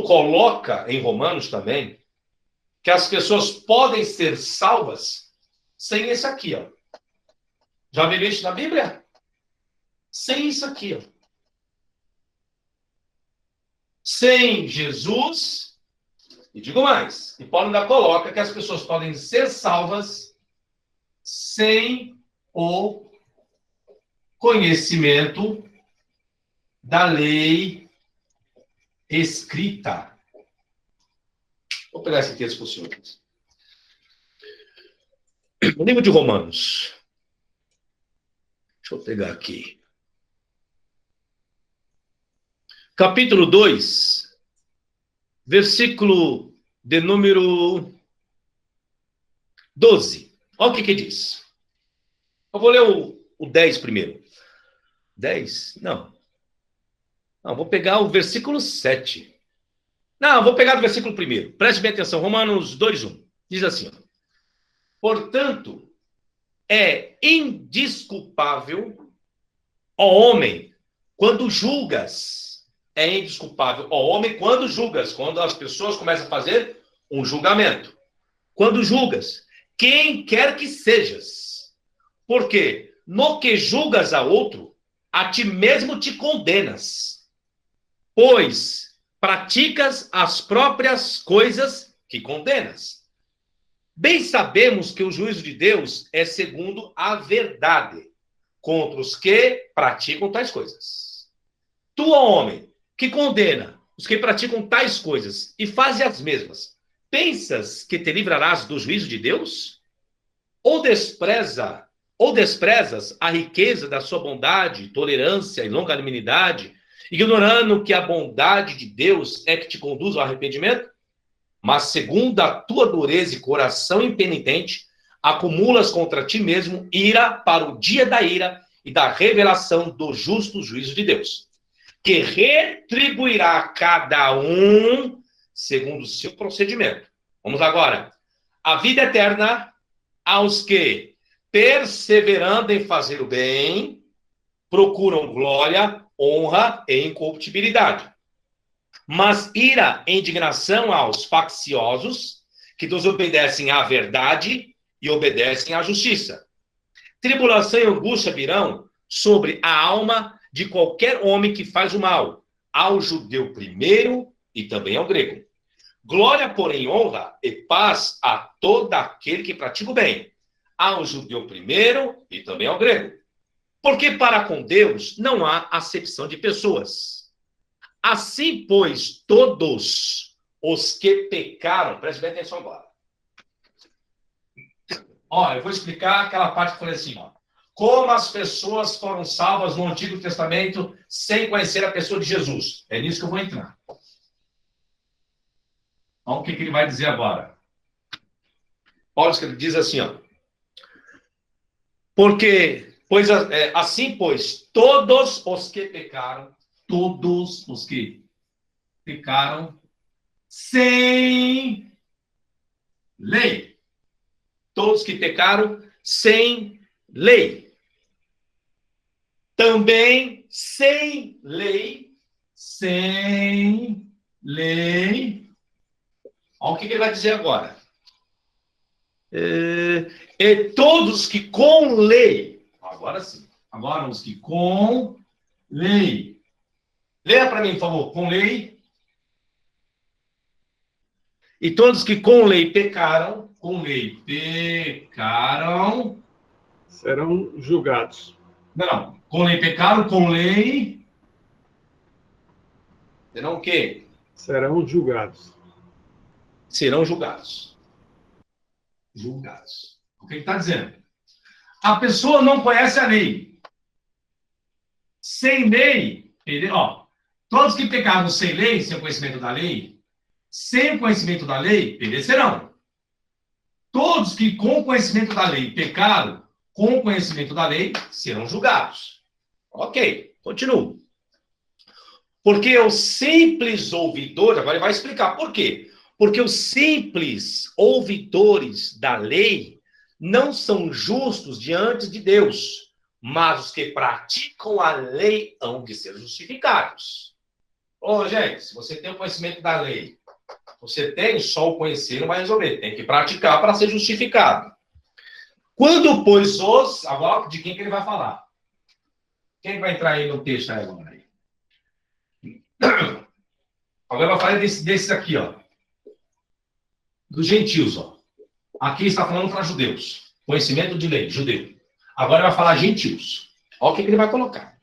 Paulo coloca em Romanos também que as pessoas podem ser salvas sem esse aqui, ó. Já viu isso na Bíblia? Sem isso aqui, ó. Sem Jesus, e digo mais, e Paulo ainda coloca que as pessoas podem ser salvas sem o conhecimento da lei escrita. Vou pegar esse texto para o senhor. No livro de Romanos. Deixa eu pegar aqui. Capítulo 2, versículo de número 12. Olha o que diz. Eu vou ler o 10 primeiro. 10? Não, vou pegar o versículo 7. Não, vou pegar do versículo 1. Preste bem atenção. Romanos 2:1. Diz assim, ó. Portanto, é indesculpável, ó homem, quando julgas. É indesculpável, ó homem, quando julgas. Quando as pessoas começam a fazer um julgamento. Quando julgas, quem quer que sejas. Porque no que julgas a outro, a ti mesmo te condenas. Pois praticas as próprias coisas que condenas. Bem sabemos que o juízo de Deus é segundo a verdade, contra os que praticam tais coisas. Tu, ó homem, que condena os que praticam tais coisas e fazem as mesmas, pensas que te livrarás do juízo de Deus? Ou desprezas a riqueza da sua bondade, tolerância e longanimidade, ignorando que a bondade de Deus é que te conduz ao arrependimento? Mas segundo a tua dureza e coração impenitente, acumulas contra ti mesmo ira para o dia da ira e da revelação do justo juízo de Deus, que retribuirá a cada um segundo o seu procedimento. Vamos agora. A vida eterna aos que, perseverando em fazer o bem, procuram glória, honra e incorruptibilidade. Mas ira e indignação aos facciosos, que desobedecem à verdade e obedecem à justiça. Tribulação e angústia virão sobre a alma de qualquer homem que faz o mal, ao judeu primeiro e também ao grego. Glória, porém, honra e paz a todo aquele que pratica o bem, ao judeu primeiro e também ao grego. Porque para com Deus não há acepção de pessoas. Assim, pois, todos os que pecaram... Preste bem atenção agora. Eu vou explicar aquela parte que eu falei assim, como as pessoas foram salvas no Antigo Testamento sem conhecer a pessoa de Jesus. É nisso que eu vou entrar. Olha o que ele vai dizer agora. Paulo diz assim, porque, assim, pois, todos os que pecaram sem lei. Todos que pecaram sem lei. Também sem lei. Olha o que ele vai dizer agora. E todos que com lei. Agora sim. Agora os que com lei. Leia para mim, por favor. Com lei. E todos que com lei pecaram, serão julgados. Não, com lei pecaram, com lei serão o quê? Serão julgados. Serão julgados. Julgados. O que ele está dizendo? A pessoa não conhece a lei. Sem lei, todos que pecaram sem lei, sem conhecimento da lei, sem conhecimento da lei, perecerão. Todos que com conhecimento da lei pecaram, com conhecimento da lei, serão julgados. Ok, continuo. Porque os simples ouvidores, agora ele vai explicar por quê. Porque os simples ouvidores da lei não são justos diante de Deus, mas os que praticam a lei hão de ser justificados. Ô, gente, se você tem o conhecimento da lei, você tem só o conhecer, não vai resolver. Tem que praticar para ser justificado. Quando, pois, os... Agora, de quem que ele vai falar? Quem vai entrar aí no texto agora? Agora vai falar desses aqui, ó. Dos gentios, ó. Aqui está falando para judeus. Conhecimento de lei, judeu. Agora vai falar gentios. Olha o que ele vai colocar.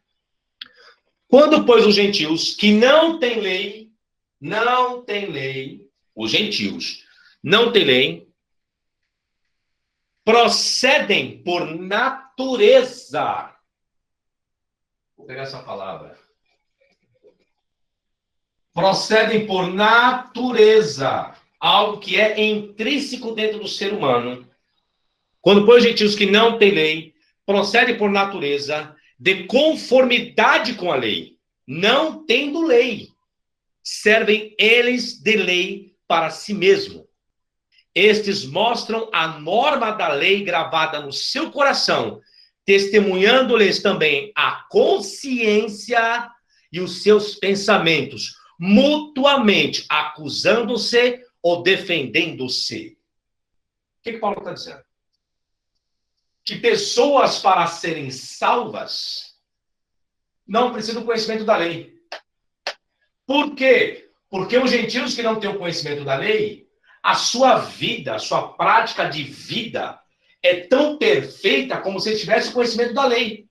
Quando, pois, os gentios que não têm lei, os gentios não têm lei, procedem por natureza. Vou pegar essa palavra. Procedem por natureza, algo que é intrínseco dentro do ser humano. Quando, pois, os gentios que não têm lei, procedem por natureza, de conformidade com a lei, não tendo lei, servem eles de lei para si mesmo. Estes mostram a norma da lei gravada no seu coração, testemunhando-lhes também a consciência e os seus pensamentos, mutuamente acusando-se ou defendendo-se. O que Paulo está dizendo? Que pessoas, para serem salvas, não precisam do conhecimento da lei. Por quê? Porque os gentios que não têm o conhecimento da lei, a sua vida, a sua prática de vida é tão perfeita como se tivesse o conhecimento da lei.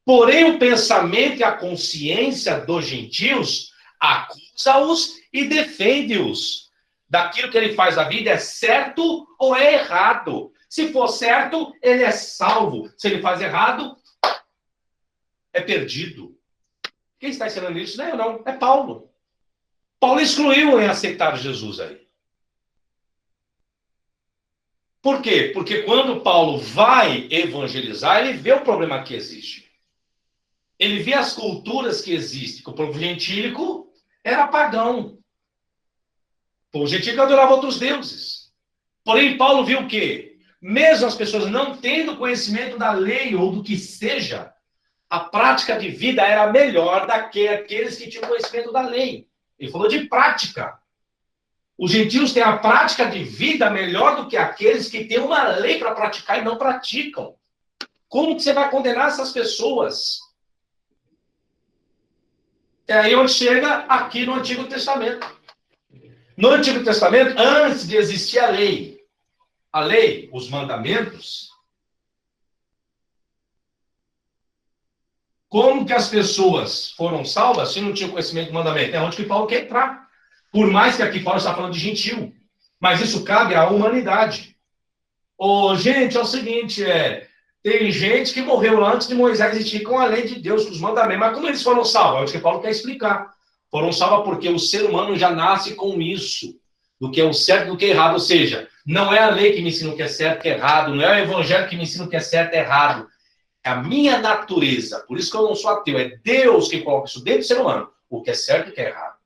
Porém, o pensamento e a consciência dos gentios acusa-os e defende-os. Daquilo que ele faz da vida é certo ou é errado. Se for certo, ele é salvo. Se ele faz errado, é perdido. Quem está ensinando isso? Não é eu, não. É Paulo. Paulo excluiu em aceitar Jesus aí. Por quê? Porque quando Paulo vai evangelizar, ele vê o problema que existe. Ele vê as culturas que existem. O povo gentílico era pagão. O povo gentílico adorava outros deuses. Porém, Paulo viu o quê? Mesmo as pessoas não tendo conhecimento da lei ou do que seja, a prática de vida era melhor daqueles que tinham conhecimento da lei. Ele falou de prática. Os gentios têm a prática de vida melhor do que aqueles que têm uma lei para praticar e não praticam. Como que você vai condenar essas pessoas? É aí onde chega aqui no Antigo Testamento. No Antigo Testamento, antes de existir a lei, os mandamentos, como que as pessoas foram salvas se não tinham conhecimento do mandamento? É onde que Paulo quer entrar. Por mais que aqui Paulo está falando de gentil. Mas isso cabe à humanidade. Gente, é o seguinte, tem gente que morreu antes de Moisés existir com a lei de Deus, com os mandamentos. Mas como eles foram salvos? É onde que Paulo quer explicar. Foram salvos porque o ser humano já nasce com isso. Do que é o certo e do que é errado. Ou seja, não é a lei que me ensina o que é certo e o que é errado. Não é o evangelho que me ensina o que é certo e errado. É a minha natureza. Por isso que eu não sou ateu. É Deus que coloca isso dentro do ser humano. O que é certo e o que é errado.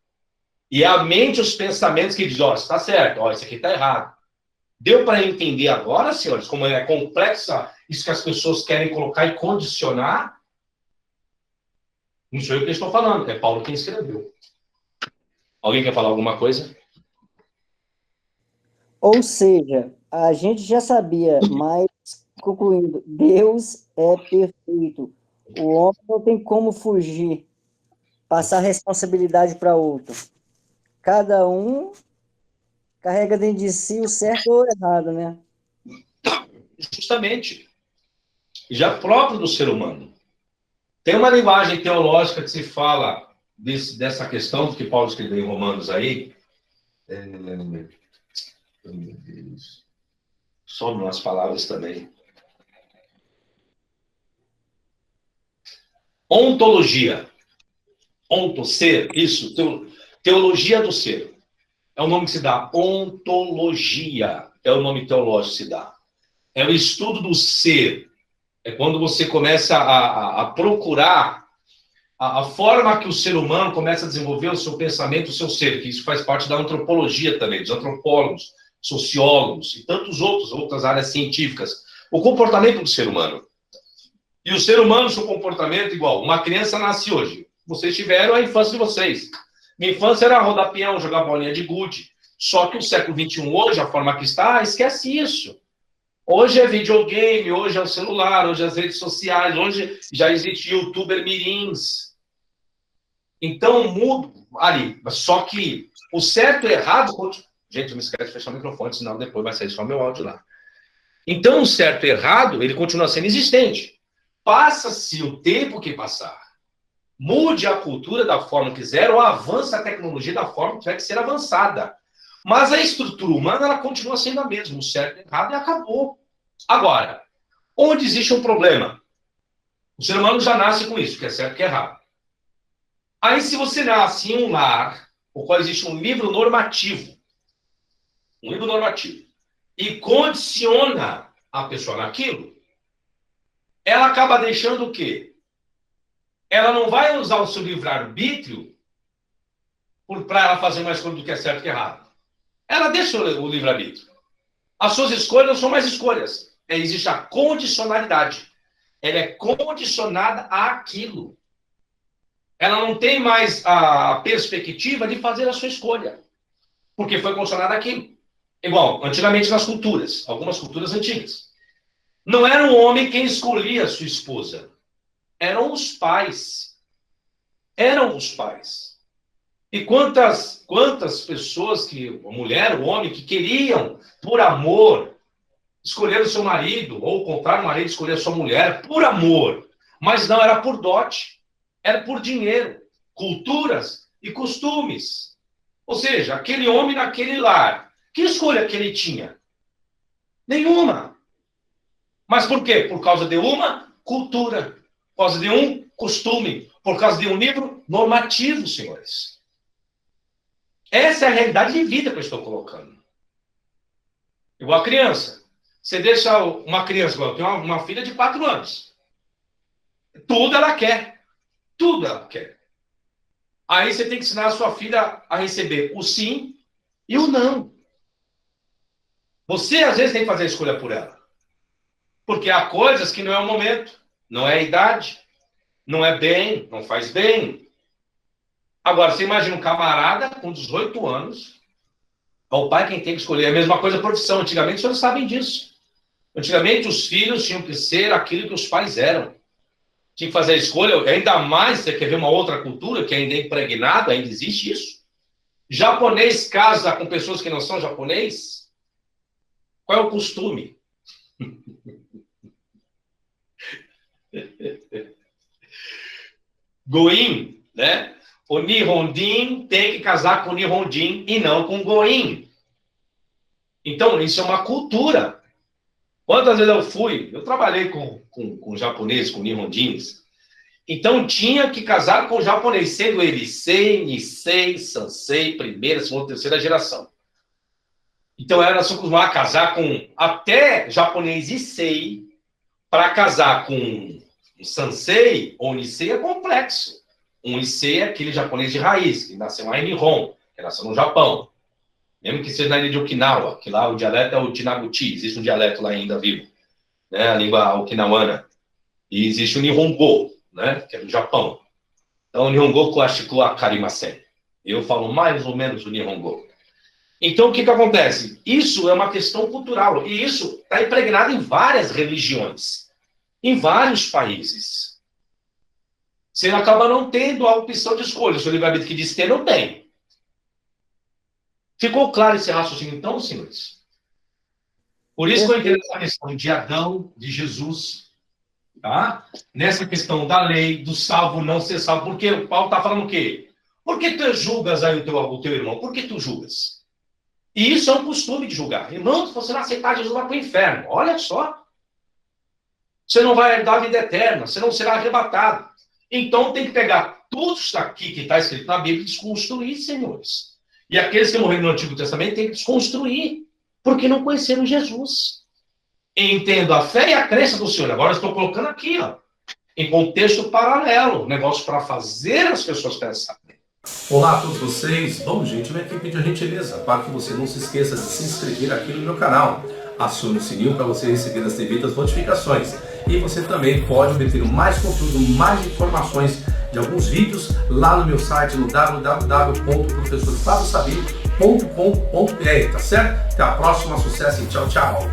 E é a mente, os pensamentos que dizem, ó, isso está certo, ó, isso aqui está errado. Deu para entender agora, senhores, como é complexa isso que as pessoas querem colocar e condicionar? Não sou eu que estou falando, é Paulo quem escreveu. Alguém quer falar alguma coisa? Ou seja, a gente já sabia, mas, concluindo, Deus é perfeito. O homem não tem como fugir, passar responsabilidade para outro. Cada um carrega dentro de si o certo ou o errado, né? Justamente. Já próprio do ser humano. Tem uma linguagem teológica que se fala dessa questão do que Paulo escreveu em Romanos aí. Meu Deus. Some umas palavras também. Ontologia. Ser, isso. Teologia do ser. É o nome que se dá. Ontologia. É o nome teológico que se dá. É o estudo do ser. É quando você começa a procurar a forma que o ser humano começa a desenvolver o seu pensamento, o seu ser, que isso faz parte da antropologia também, dos antropólogos, sociólogos e tantos outras áreas científicas. O comportamento do ser humano. E o ser humano, seu comportamento igual. Uma criança nasce hoje. Vocês tiveram a infância de vocês. Minha infância era rodar peão, jogar bolinha de gude. Só que o século XXI hoje, a forma que está, esquece isso. Hoje é videogame, hoje é o celular, hoje é as redes sociais, hoje já existe youtuber mirins. Então, mudo ali. Só que o certo e errado... Gente, não me esquece de fechar o microfone, senão depois vai sair só meu áudio lá. Então, o certo e errado, ele continua sendo existente. Passa-se o tempo que passar. Mude a cultura da forma que quiser, ou avance a tecnologia da forma que tiver que ser avançada. Mas a estrutura humana, ela continua sendo a mesma. O certo e errado e acabou. Agora, onde existe um problema? O ser humano já nasce com isso, que é certo e que é errado. Aí, se você nasce em um lar, o qual existe um livro normativo, e condiciona a pessoa naquilo, ela acaba deixando o quê? Ela não vai usar o seu livre-arbítrio para ela fazer uma escolha do que é certo e que é errado. Ela deixa o livre-arbítrio. As suas escolhas não são mais escolhas. Existe a condicionalidade. Ela é condicionada àquilo. Ela não tem mais a perspectiva de fazer a sua escolha. Porque foi condicionada àquilo. Igual, antigamente nas culturas, algumas culturas antigas. Não era o homem quem escolhia a sua esposa. Eram os pais. Eram os pais. E quantas pessoas, a mulher, o homem, que queriam, por amor, escolher o seu marido, ou comprar o marido, escolher a sua mulher, por amor. Mas não era por dote. Era por dinheiro, culturas e costumes. Ou seja, aquele homem naquele lar, que escolha que ele tinha? Nenhuma. Mas por quê? Por causa de uma cultura, por causa de um costume, por causa de um livro normativo, senhores. Essa é a realidade de vida que eu estou colocando. Igual a criança. Você deixa uma criança, eu tenho uma filha de 4 anos. Tudo ela quer. Tudo ela quer. Aí você tem que ensinar a sua filha a receber o sim e o não. Você, às vezes, tem que fazer a escolha por ela. Porque há coisas que não é o momento, não é a idade, não é bem, não faz bem. Agora, você imagina um camarada com 18 anos, é o pai quem tem que escolher. É a mesma coisa a profissão. Antigamente, os senhores sabem disso. Antigamente, os filhos tinham que ser aquilo que os pais eram. Tinha que fazer a escolha, ainda mais, você quer ver uma outra cultura que ainda é impregnada, ainda existe isso. Japonês casa com pessoas que não são japonês? Qual é o costume? Goin, né? O Nihondin tem que casar com o Nihondin e não com o Goin. Então, isso é uma cultura. Quantas vezes eu trabalhei com japoneses, com nihondins, então tinha que casar com o japonês, sendo ele Sei, Nisei, Sansei, primeira, segunda, terceira geração. Então era só acostumar a casar com até japonês Issei, para casar com um Sansei ou Nisei é complexo. Um Issei é aquele japonês de raiz, que nasceu lá em Nihon, que nasceu no Japão. Mesmo que seja na ilha de Okinawa, que lá o dialeto é o Tinaguchi, existe um dialeto lá ainda vivo, né, a língua okinawana. E existe o Nihongo, né, que é do Japão. Então, o Nihongo Klashiku Akarimasen. Eu falo mais ou menos o Nihongo. Então, o que acontece? Isso é uma questão cultural, e isso está impregnado em várias religiões, em vários países. Você acaba não tendo a opção de escolha. O seu livre-arbítrio que diz ter, não tem. Ficou claro esse raciocínio, então, senhores? Por isso que eu entendo essa questão de Adão, de Jesus, tá? Nessa questão da lei, do salvo, não ser salvo. Porque o Paulo está falando o quê? Por que tu julgas aí o teu irmão? Por que tu julgas? E isso é um costume de julgar. Irmão, se você não aceitar Jesus, vai para o inferno. Olha só. Você não vai herdar a vida eterna, você não será arrebatado. Então tem que pegar tudo isso aqui que está escrito na Bíblia e desconstruir, senhores. E aqueles que morreram no Antigo Testamento têm que desconstruir, porque não conheceram Jesus. Entendo a fé e a crença do Senhor. Agora eu estou colocando aqui, ó, em contexto paralelo, negócio para fazer as pessoas pensarem. Olá a todos vocês. Bom, gente, eu aqui pedir a gentileza para que você não se esqueça de se inscrever aqui no meu canal. Acione o sininho para você receber as devidas notificações. E você também pode obter mais conteúdo, mais informações de alguns vídeos lá no meu site, no www.professorflaviosabino.com.br, tá certo? Até a próxima, sucesso e tchau, tchau!